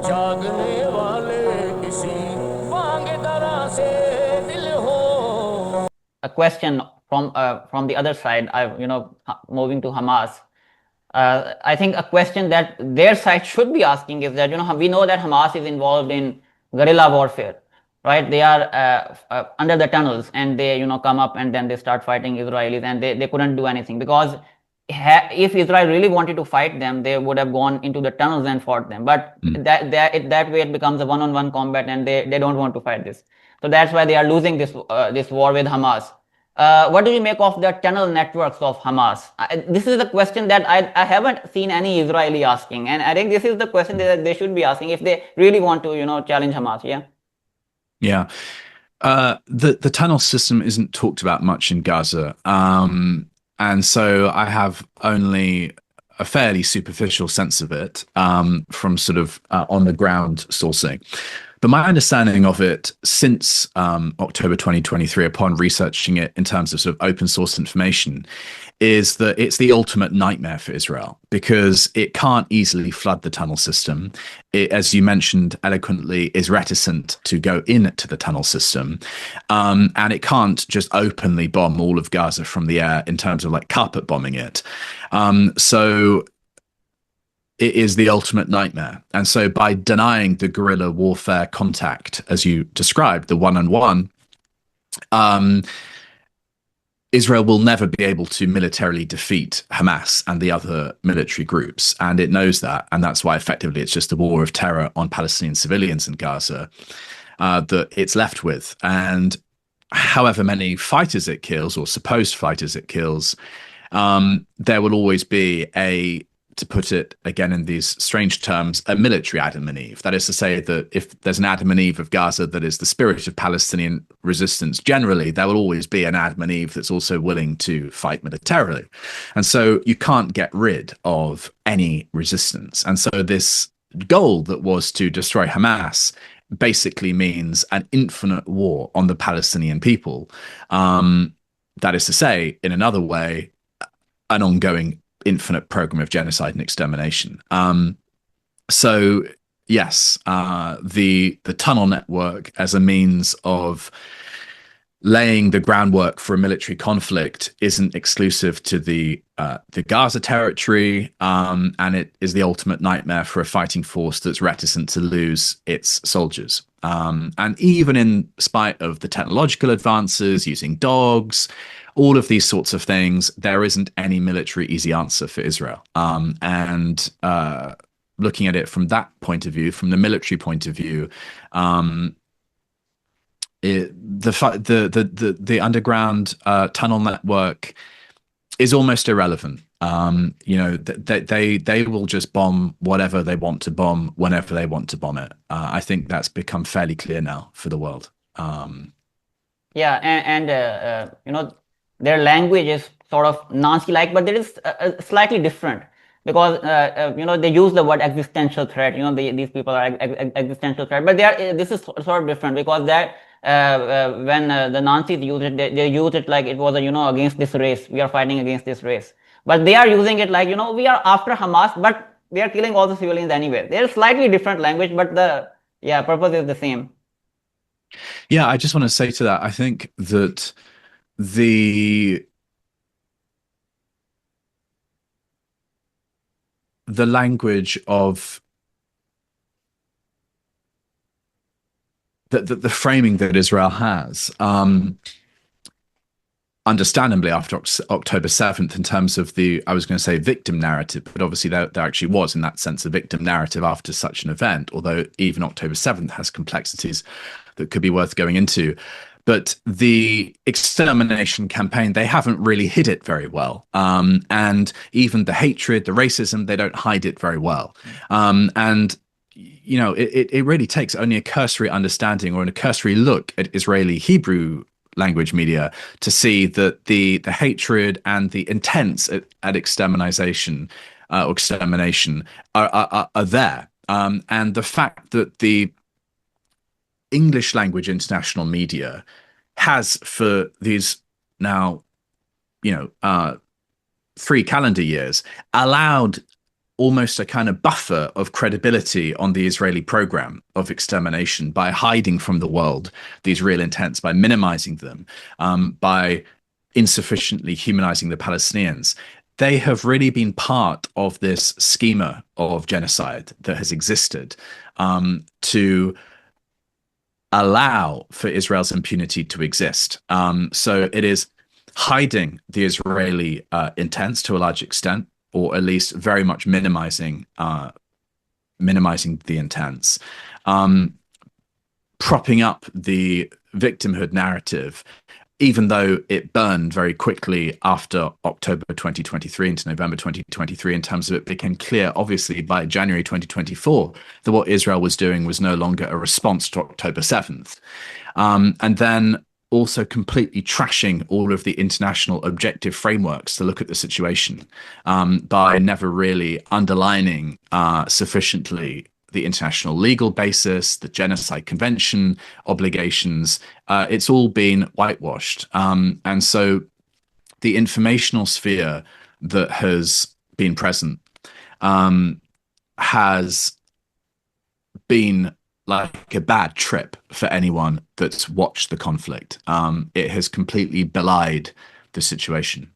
जागने वाले किसी बांग दरा से दिल हो. A question from the other side, moving to Hamas. I think a question that their side should be asking is that we know that Hamas is involved in guerrilla warfare, right? They are under the tunnels and they come up and then they start fighting Israelis and they couldn't do anything because if Israel really wanted to fight them, they would have gone into the tunnels and fought them. But that way it becomes a one-on-one combat and they don't want to fight this. So that's why they are losing this war with Hamas. What do you make of the tunnel networks of Hamas? This is the question that I haven't seen any Israeli asking, and I think this is the question that they should be asking if they really want to, challenge Hamas. Yeah. Yeah. The tunnel system isn't talked about much in Gaza. And so I have only a fairly superficial sense of it from sort of on the ground sourcing. But my understanding of it since October 2023, upon researching it in terms of sort of open source information, is that it's the ultimate nightmare for Israel because it can't easily flood the tunnel system. It, as you mentioned eloquently, is reticent to go into the tunnel system. And it can't just openly bomb all of Gaza from the air in terms of like carpet bombing it. So it is the ultimate nightmare. And so by denying the guerrilla warfare contact, as you described, the one-on-one, Israel will never be able to militarily defeat Hamas and the other military groups. And it knows that. And that's why effectively it's just a war of terror on Palestinian civilians in Gaza that it's left with. And however many fighters it kills or supposed fighters it kills, there will always be to put it again in these strange terms, a military Adam and Eve. That is to say that if there's an Adam and Eve of Gaza that is the spirit of Palestinian resistance, generally there will always be an Adam and Eve that's also willing to fight militarily. And so you can't get rid of any resistance. And so this goal that was to destroy Hamas basically means an infinite war on the Palestinian people. That is to say, in another way, an ongoing infinite program of genocide and extermination. So yes, the tunnel network as a means of laying the groundwork for a military conflict isn't exclusive to the Gaza territory, and it is the ultimate nightmare for a fighting force that's reticent to lose its soldiers. And even in spite of the technological advances, using dogs, all of these sorts of things, there isn't any military easy answer for Israel. And looking at it from that point of view, from the military point of view, the underground tunnel network is almost irrelevant. They will just bomb whatever they want to bomb whenever they want to bomb it. I think that's become fairly clear now for the world. Yeah, and their language is sort of Nazi-like, but there is slightly different because they use the word existential threat. These people are existential threat, but this is sort of different because that when the Nazis use it, they use it like it was against this race. We are fighting against this race, but they are using it like we are after Hamas, but they are killing all the civilians anyway. They're slightly different language, but the purpose is the same. Yeah, I just want to say to that, I think that the language of the framing that Israel has, understandably after October 7th, in terms of I was going to say victim narrative, but obviously there actually was in that sense a victim narrative after such an event, although even October 7th has complexities that could be worth going into. But the extermination campaign, they haven't really hid it very well. And even the hatred, the racism, they don't hide it very well. And it really takes only a cursory understanding or a cursory look at Israeli Hebrew language media to see that the hatred and the intents at extermination or extermination are there. And the fact that the English language international media has for these now, 3 calendar years allowed almost a kind of buffer of credibility on the Israeli program of extermination by hiding from the world these real intents, by minimizing them, by insufficiently humanizing the Palestinians. They have really been part of this schema of genocide that has existed to allow for Israel's impunity to exist. So it is hiding the Israeli intents to a large extent, or at least very much minimizing the intents, propping up the victimhood narrative, even though it burned very quickly after October 2023 into November 2023, in terms of it became clear, obviously, by January 2024, that what Israel was doing was no longer a response to October 7th. And then also completely trashing all of the international objective frameworks to look at the situation by never really underlining sufficiently the international legal basis, the Genocide Convention obligations. It's all been whitewashed. And so the informational sphere that has been present has been like a bad trip for anyone that's watched the conflict. It has completely belied the situation.